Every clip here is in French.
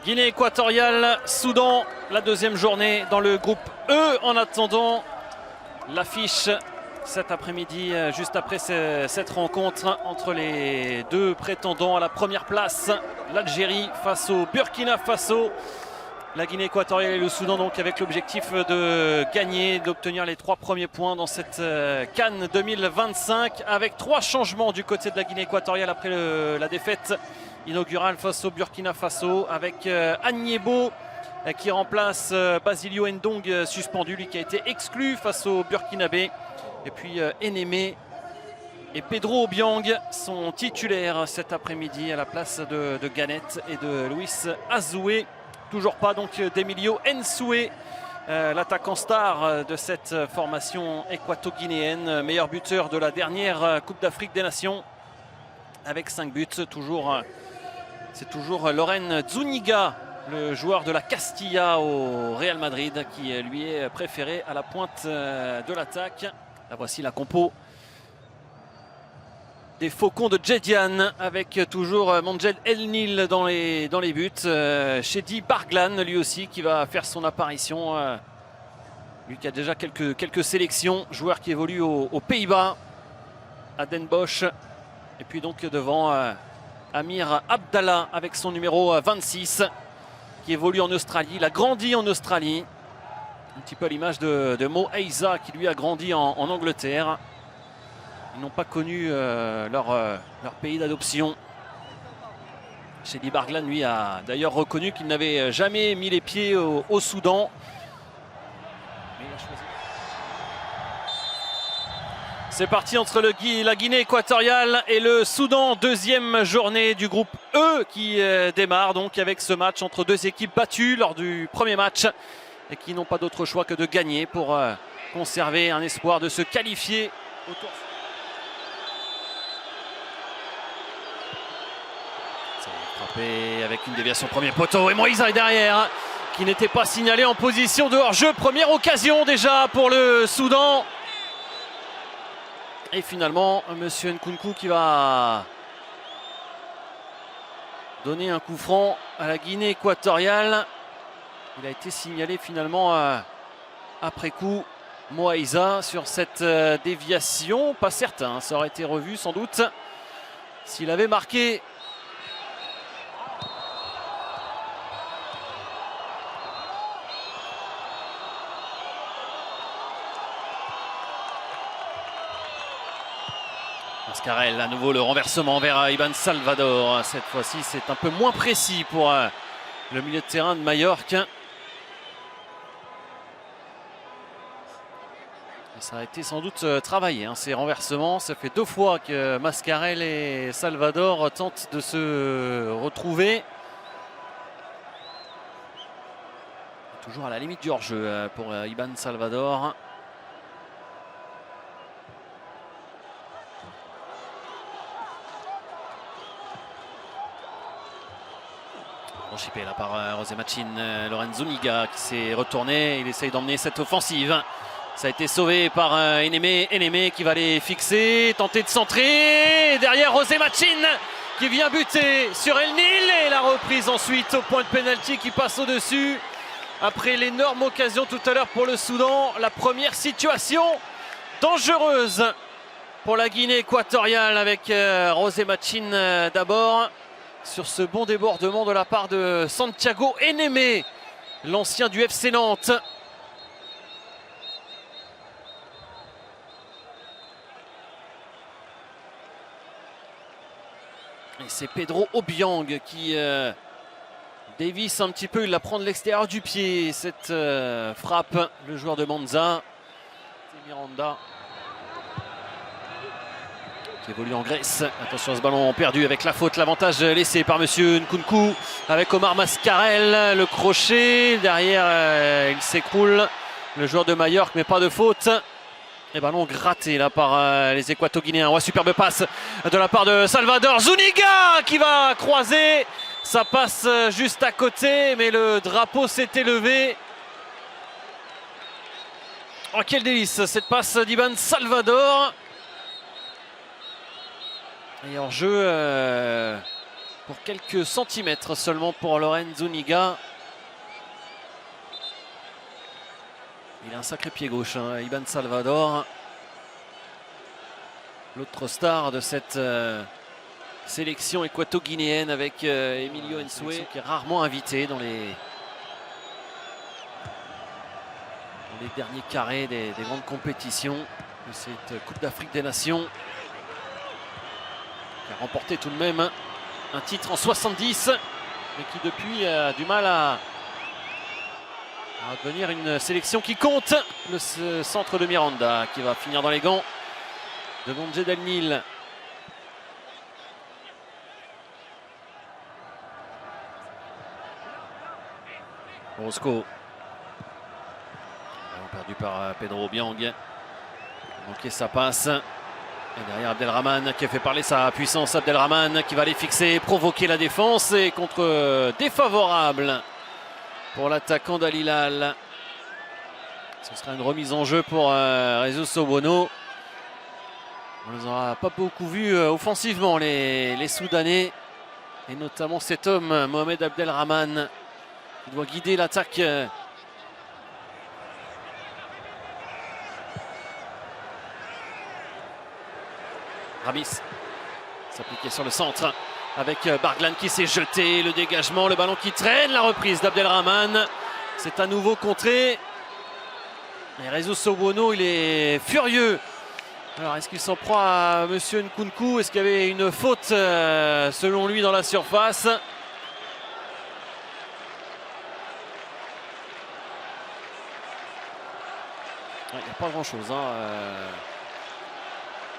Guinée équatoriale, Soudan, la deuxième journée dans le groupe E. En attendant l'affiche cet après-midi, juste après cette rencontre entre les deux prétendants à la première place, l'Algérie face au Burkina Faso. La Guinée équatoriale et le Soudan donc avec l'objectif de gagner, d'obtenir les 3 premiers points dans cette CAN 2025 avec 3 changements du côté de la Guinée équatoriale après la défaite inaugurale face au Burkina Faso avec Agnebo qui remplace Basilio Ndong suspendu, lui qui a été exclu face au Burkinabé. Et puis Enémé et Pedro Obiang sont titulaires cet après-midi à la place de Ganette et de Luis Azoué. Toujours pas donc d'Emilio Nsoué, l'attaquant star de cette formation équato-guinéenne, meilleur buteur de la dernière Coupe d'Afrique des Nations avec 5 buts. C'est toujours Loren Zuniga, le joueur de la Castilla au Real Madrid, qui lui est préféré à la pointe de l'attaque. Là voici la compo des Faucons de Djedian avec toujours Manjed El Nil dans les buts. Chedi Barglan lui aussi qui va faire son apparition. Lui qui a déjà quelques sélections. Joueur qui évolue aux Pays-Bas, à Den Bosch. Et puis donc devant Amir Abdallah avec son numéro 26 qui évolue en Australie. Il a grandi en Australie. Un petit peu à l'image de Mo Eiza qui lui a grandi en Angleterre. Ils n'ont pas connu leur pays d'adoption. Chedi Barglan, lui, a d'ailleurs reconnu qu'il n'avait jamais mis les pieds au Soudan. C'est parti entre la Guinée équatoriale et le Soudan. Deuxième journée du groupe E qui démarre donc avec ce match entre deux équipes battues lors du premier match et qui n'ont pas d'autre choix que de gagner pour conserver un espoir de se qualifier au tour. Frappé avec une déviation premier poteau et Moïse est derrière qui n'était pas signalé en position de hors-jeu. Première occasion déjà pour le Soudan. Et finalement, monsieur Nkunku qui va donner un coup franc à la Guinée équatoriale. Il a été signalé finalement après coup. Moïsa sur cette déviation. Pas certain, ça aurait été revu sans doute s'il avait marqué. Mascarel, à nouveau le renversement vers Iban Salvador. Cette fois-ci, c'est un peu moins précis pour le milieu de terrain de Majorque. Et ça a été sans doute travaillé, ces renversements. Ça fait 2 fois que Mascarel et Salvador tentent de se retrouver. Toujours à la limite du hors-jeu pour Iban Salvador. Chipé là par José Machin, Loren Zuniga qui s'est retourné, il essaye d'emmener cette offensive. Ça a été sauvé par Enémé qui va les fixer, tenter de centrer. Et derrière José Machin qui vient buter sur El Nil et la reprise ensuite au point de pénalty qui passe au-dessus. Après l'énorme occasion tout à l'heure pour le Soudan, la première situation dangereuse pour la Guinée équatoriale avec José Machin d'abord. Sur ce bon débordement de la part de Santiago Enémé, l'ancien du FC Nantes. Et c'est Pedro Obiang qui dévisse un petit peu, il la prend de l'extérieur du pied, cette frappe, le joueur de Monza, Miranda. Qui évolue en Grèce. Attention à ce ballon perdu avec la faute, l'avantage laissé par monsieur Nkunku avec Omar Mascarel, le crochet derrière il s'écroule le joueur de Majorque mais pas de faute et ballon gratté là par les Équato-Guinéens. Ouais, superbe passe de la part de Salvador Zuniga qui va croiser, ça passe juste à côté mais le drapeau s'est élevé. Oh quel délice cette passe d'Iban Salvador. Et en jeu pour quelques centimètres seulement pour Loren Zuniga. Il a un sacré pied gauche, hein, Iban Salvador. L'autre star de cette sélection équato-guinéenne avec Emilio Nsue, qui est rarement invité dans les derniers carrés des grandes compétitions de cette Coupe d'Afrique des Nations. Qui a remporté tout de même un titre en 70, mais qui depuis a du mal à devenir une sélection qui compte. Le centre de Miranda qui va finir dans les gants de Mondje Del Nil. Orozco. Perdu par Pedro Obiang. Manqué sa passe. Et derrière Abdelrahman qui a fait parler sa puissance. Abdelrahman qui va aller fixer, provoquer la défense. Et contre défavorable pour l'attaquant d'Al Hilal. Ce sera une remise en jeu pour Jesus Owono. On ne les aura pas beaucoup vus offensivement, les Soudanais. Et notamment cet homme, Mohamed Abdelrahman, qui doit guider l'attaque. Ramis s'appliquait sur le centre avec Barglan qui s'est jeté, le dégagement, le ballon qui traîne, la reprise d'Abdelrahman. C'est à nouveau contré. Et Jesus Owono, il est furieux. Alors, est-ce qu'il s'en prend à Monsieur Nkunku? Est-ce qu'il y avait une faute selon lui dans la surface? Il n'y a pas grand-chose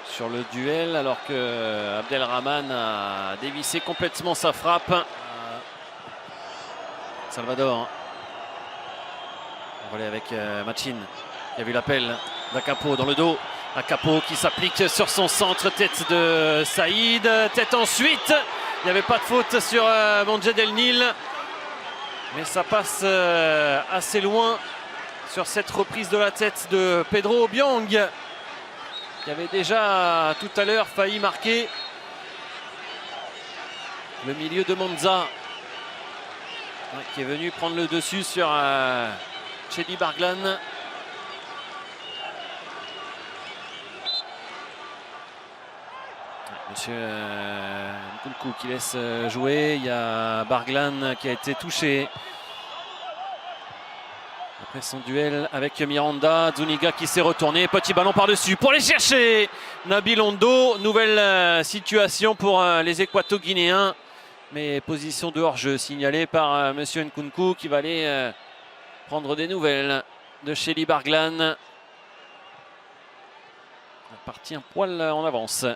sur le duel, alors que Abdelrahman a dévissé complètement sa frappe. Salvador. On relais avec Machin, qui a vu l'appel d'Akapo dans le dos. Akapo qui s'applique sur son centre, tête de Saïd, tête ensuite. Il n'y avait pas de faute sur Mondje Del Nil, mais ça passe assez loin sur cette reprise de la tête de Pedro Obiang, qui avait déjà tout à l'heure failli marquer. Le milieu de Monza, qui est venu prendre le dessus sur Chelly Barglan. Monsieur Nkunku qui laisse jouer. Il y a Barglan qui a été touché après son duel avec Miranda. Zuniga qui s'est retourné. Petit ballon par-dessus pour les chercher. Nabil Ondo. Nouvelle situation pour les Équato-Guinéens. Mais position de hors-jeu signalée par Monsieur Nkunku, qui va aller prendre des nouvelles de Chelly Barglan. Parti un poil en avance.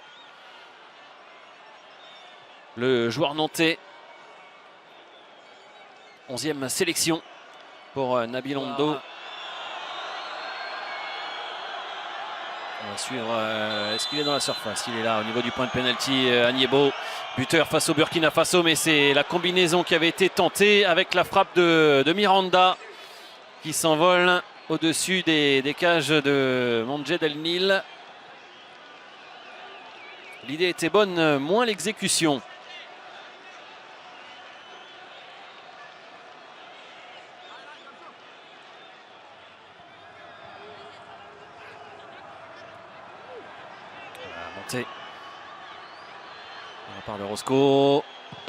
Le joueur nantais, 11e sélection pour Nabil Ondo. On va suivre, est-ce qu'il est dans la surface? Il est là au niveau du point de pénalty. Agnebo, buteur face au Burkina Faso, mais c'est la combinaison qui avait été tentée avec la frappe de Miranda qui s'envole au-dessus des cages de Mondje Del Nil. L'idée était bonne, moins l'exécution. De la part de Orozco,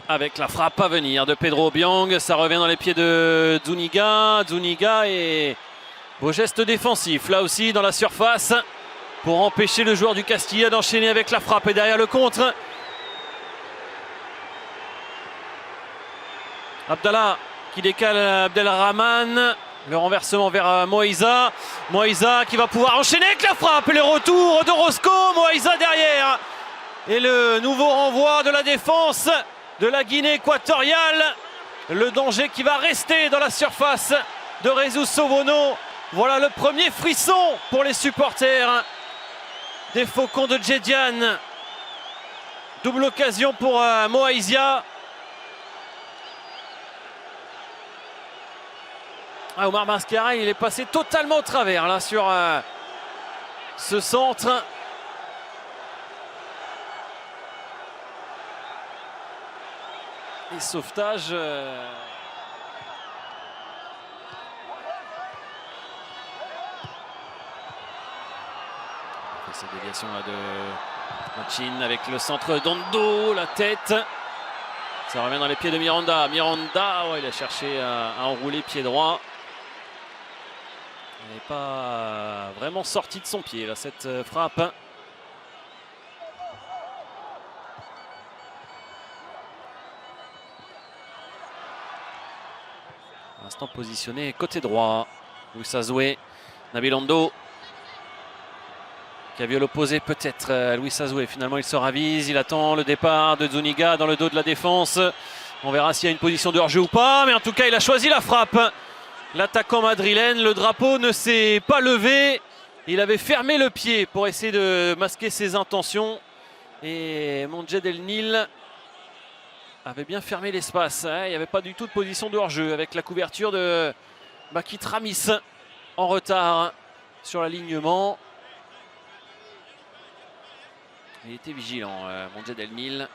avec la frappe à venir de Pedro Obiang. Ça revient dans les pieds de Zuniga. Zuniga, et beau geste défensif là aussi dans la surface pour empêcher le joueur du Castilla d'enchaîner avec la frappe. Et derrière le contre, Abdallah qui décale Abdelrahman. Le renversement vers Moïsa. Moïsa qui va pouvoir enchaîner avec la frappe. Et le retour d'Orozco. Moïsa derrière. Et le nouveau renvoi de la défense de la Guinée équatoriale. Le danger qui va rester dans la surface de Jesus Owono. Voilà le premier frisson pour les supporters des Faucons de Djedjian. Double occasion pour Moïsa. Omar Mascara, il est passé totalement au travers là sur ce centre. et sauvetage. Cette déviation là de Machin avec le centre d'Ondo, la tête. Ça revient dans les pieds de Miranda. Miranda, ouais, il a cherché à enrouler pied droit. Il n'est pas vraiment sorti de son pied là, cette frappe. Instant positionné côté droit. Louis Azoué, Nabil Ondo. Qui a vu l'opposé peut-être Louis Azoué. Finalement il se ravise, il attend le départ de Zuniga dans le dos de la défense. On verra s'il y a une position de hors-jeu ou pas, mais en tout cas il a choisi la frappe. L'attaquant madrilène, le drapeau ne s'est pas levé. Il avait fermé le pied pour essayer de masquer ses intentions. Et Mondjed El Nil avait bien fermé l'espace. Il n'y avait pas du tout de position de hors-jeu avec la couverture de Bakit Ramis en retard sur l'alignement. Il était vigilant, Mondjed El Nil.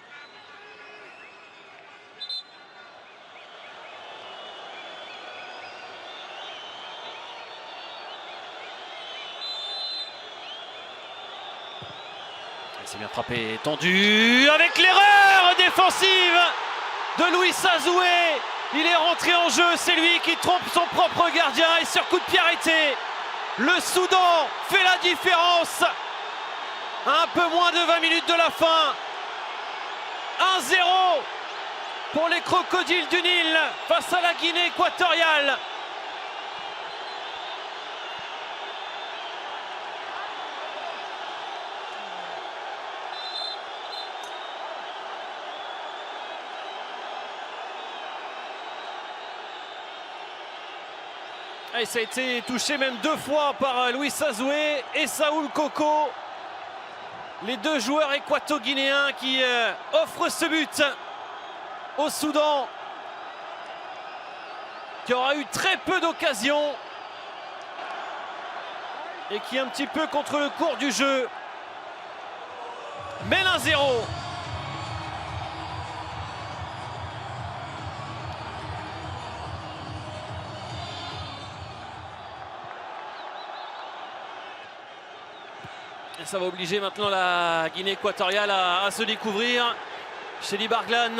C'est bien frappé, tendu, avec l'erreur défensive de Louis Azoué. Il est rentré en jeu, c'est lui qui trompe son propre gardien et sur coup de pied arrêté, le Soudan fait la différence. Un peu moins de 20 minutes de la fin. 1-0 pour les Crocodiles du Nil face à la Guinée équatoriale. Et ça a été touché même 2 fois par Louis Azoué et Saoul Koko. Les 2 joueurs équato-guinéens qui offrent ce but au Soudan, qui aura eu très peu d'occasions et qui un petit peu contre le cours du jeu mène 1-0. Et ça va obliger maintenant la Guinée équatoriale à se découvrir. Chély Barglan,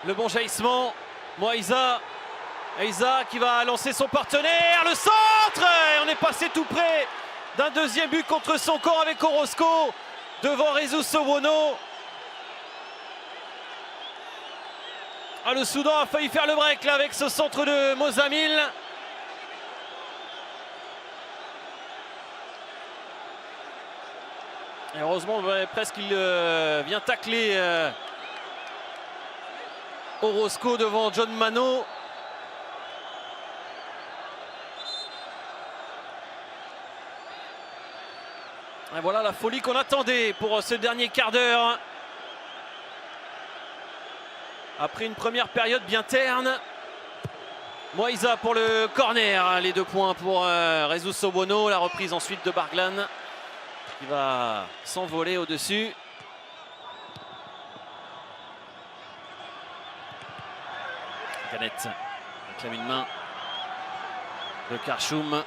le bon jaillissement. Moïsa, Eiza qui va lancer son partenaire. Le centre, et on est passé tout près d'un deuxième but contre son camp avec Orozco devant Rezus Sowono. Ah, le Soudan a failli faire le break là avec ce centre de Mozamil. Et heureusement, presque il vient tacler Orozco devant John Mano. Et voilà la folie qu'on attendait pour ce dernier quart d'heure. Après une première période bien terne. Moïsa pour le corner. Les 2 points pour Rezus Sowono. La reprise ensuite de Barglan, qui va s'envoler au-dessus. Canette réclame une main de Karchoum.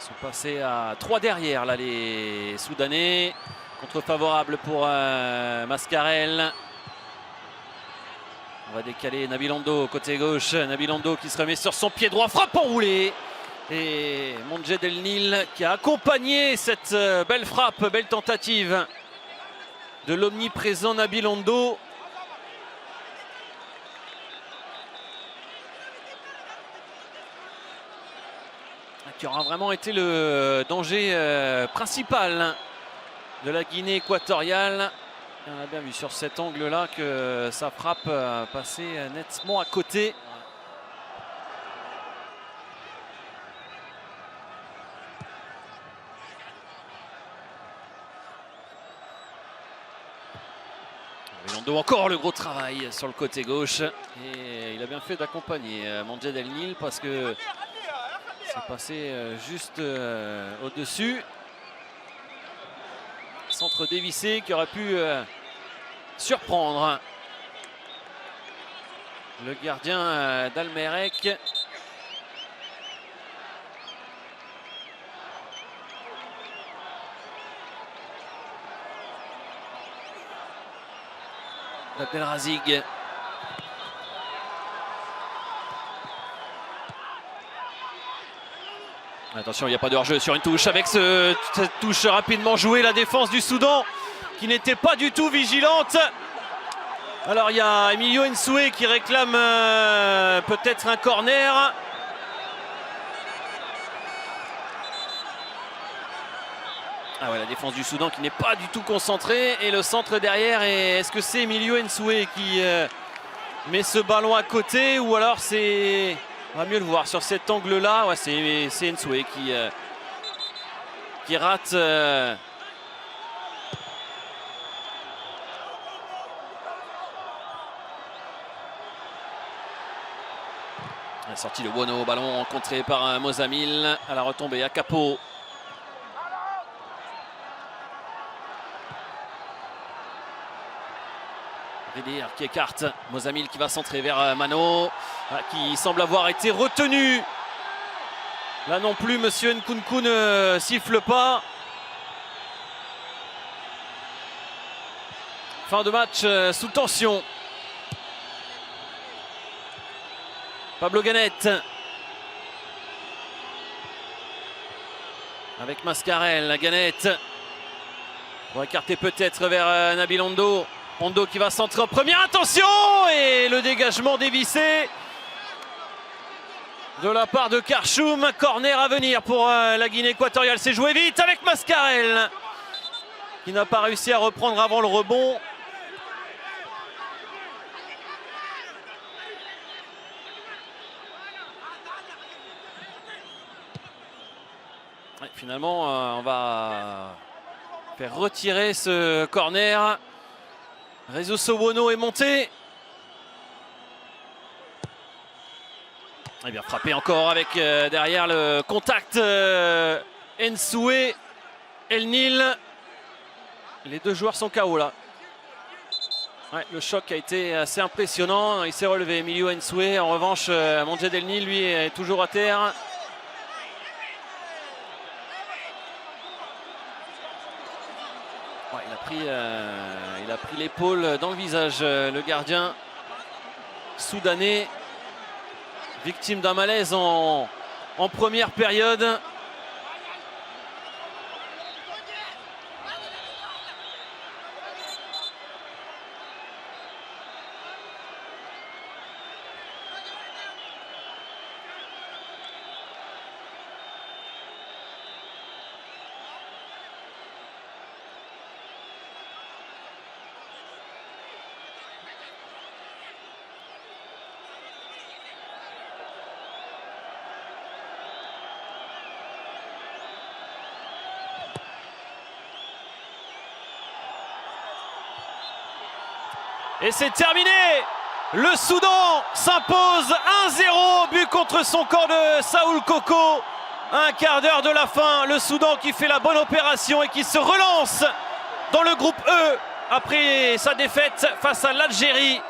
Ils sont passés à 3 derrière là, les Soudanais. Contre favorable pour Mascarel. On va décaler Nabil Ondo côté gauche. Nabil Ondo qui se remet sur son pied droit. Frappe enroulée. Et Mondjed El Nil qui a accompagné cette belle frappe, belle tentative de l'omniprésent Nabil Ondo. Qui aura vraiment été le danger principal de la Guinée équatoriale. Et on a bien vu sur cet angle-là que sa frappe passait nettement à côté. Ondo, encore le gros travail sur le côté gauche. Et il a bien fait d'accompagner Mondjed El Nil parce que c'est passé juste au-dessus. Centre dévissé qui aurait pu surprendre. le gardien d'Almerec. Abdelrazig. Attention, il n'y a pas de hors-jeu sur une touche avec cette touche rapidement jouée. La défense du Soudan qui n'était pas du tout vigilante. Alors il y a Emilio Nsoué qui réclame peut-être un corner. Ah ouais, la défense du Soudan qui n'est pas du tout concentrée. Et le centre derrière, est-ce que c'est Emilio Nsoué qui met ce ballon à côté, ou alors c'est... On va mieux le voir sur cet angle-là. Ouais, c'est Nsoué qui rate... La sortie de Wono, ballon contré par Mozamil. À la retombée à Capo. Ridir qui écarte. Mozamil qui va centrer vers Mano, qui semble avoir été retenu. Là non plus, monsieur Nkunku ne siffle pas. Fin de match sous tension. Pablo Ganette avec Mascarel. Ganette pour écarter peut-être vers Nabil Ondo. Ondo qui va centrer en première, attention, et le dégagement dévissé de la part de Karchoum. Corner à venir pour la Guinée équatoriale. C'est joué vite avec Mascarel qui n'a pas réussi à reprendre avant le rebond. Ouais, finalement, on va faire retirer ce corner. Rezo Sowono est monté. Et bien frappé encore avec derrière le contact Nsoué, El Nil. Les deux joueurs sont KO là. Ouais, le choc a été assez impressionnant. Il s'est relevé, Emilio Nsoué. En revanche, Mondjed El Nil, lui, est toujours à terre. Ouais, il a pris l'épaule dans le visage, le gardien soudanais, victime d'un malaise en première période. Et c'est terminé. Le Soudan s'impose 1-0, but contre son camp de Saoul Koko. Un quart d'heure de la fin, le Soudan qui fait la bonne opération et qui se relance dans le groupe E après sa défaite face à l'Algérie.